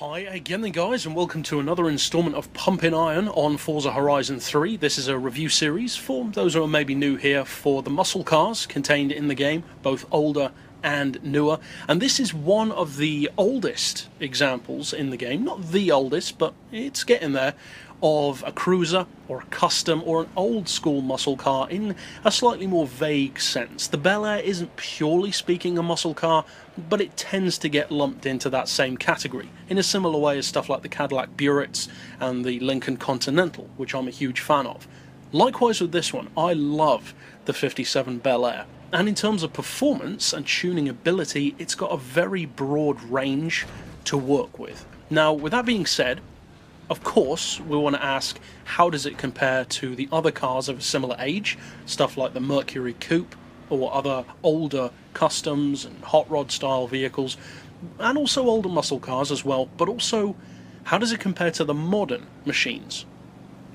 Hi again then guys, and welcome to another installment of Pumping Iron on Forza Horizon 3. This is a review series for those who are maybe new here for the muscle cars contained in the game, both older and newer. And this is one of the oldest examples in the game, not the oldest, but it's getting there, of a cruiser or a custom or an old school muscle car in a slightly more vague sense. The Bel Air isn't purely speaking a muscle car, but it tends to get lumped into that same category in a similar way as stuff like the Cadillac Buretts and the Lincoln Continental, which I'm a huge fan of. Likewise with this one, I love the 57 Bel Air, and in terms of performance and tuning ability, it's got a very broad range to work with. Now, with that being said, of course, we want to ask, how does it compare to the other cars of a similar age, stuff like the Mercury Coupe or other older customs and hot rod style vehicles, and also older muscle cars as well, but also how does it compare to the modern machines?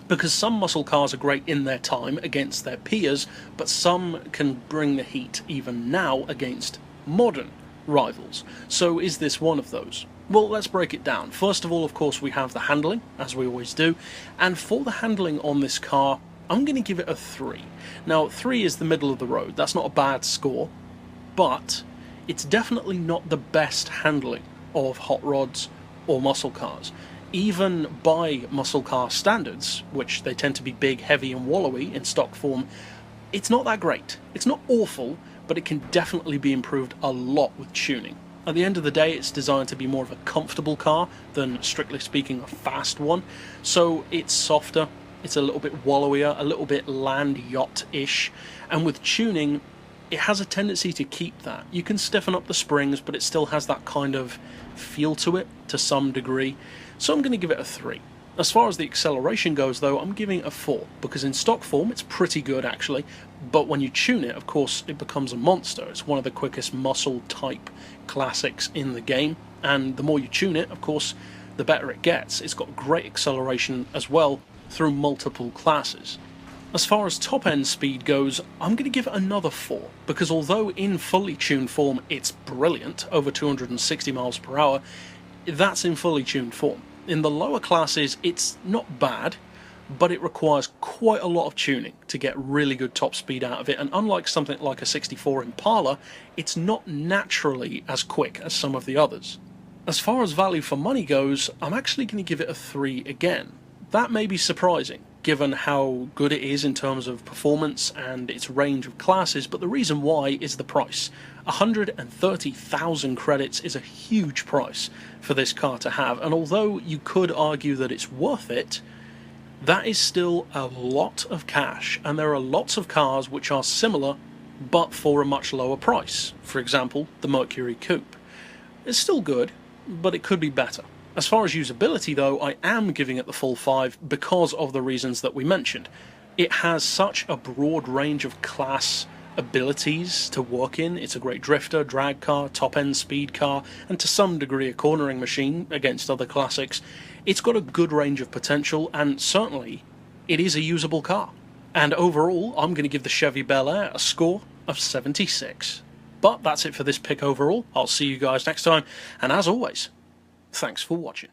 Because some muscle cars are great in their time against their peers, but some can bring the heat even now against modern rivals. So is this one of those? Well, let's break it down. First of all, of course, we have the handling, as we always do, and for the handling on this car, I'm going to give it a 3. Now, 3 is the middle of the road. That's not a bad score, but it's definitely not the best handling of hot rods or muscle cars. Even by muscle car standards, which they tend to be big, heavy and wallowy in stock form, it's not that great. It's not awful, but it can definitely be improved a lot with tuning. At the end of the day, it's designed to be more of a comfortable car than, strictly speaking, a fast one. So it's softer, it's a little bit wallowier, a little bit land yacht-ish, and with tuning, it has a tendency to keep that. You can stiffen up the springs, but it still has that kind of feel to it to some degree. So I'm going to give it a 3. As far as the acceleration goes, though, I'm giving it a 4, because in stock form it's pretty good actually, but when you tune it, of course, it becomes a monster. It's one of the quickest muscle type classics in the game, and the more you tune it, of course, the better it gets. It's got great acceleration as well through multiple classes. As far as top end speed goes, I'm going to give it another 4, because although in fully tuned form it's brilliant, over 260 miles per hour, that's in fully tuned form. In the lower classes, it's not bad, but it requires quite a lot of tuning to get really good top speed out of it, and unlike something like a 64 Impala, it's not naturally as quick as some of the others. As far as value for money goes, I'm actually going to give it a 3 again. That may be surprising, given how good it is in terms of performance and its range of classes, but the reason why is the price. 130,000 credits is a huge price for this car to have, and although you could argue that it's worth it, that is still a lot of cash, and there are lots of cars which are similar but for a much lower price. For example, the Mercury Coupe. It's still good, but it could be better. As far as usability though, I am giving it the full 5 because of the reasons that we mentioned. It has such a broad range of class abilities to work in. It's a great drifter, drag car, top-end speed car, and to some degree a cornering machine against other classics. It's got a good range of potential, and certainly it is a usable car. And overall, I'm going to give the Chevy Bel Air a score of 76. But that's it for this pick overall. I'll see you guys next time, and as always, thanks for watching.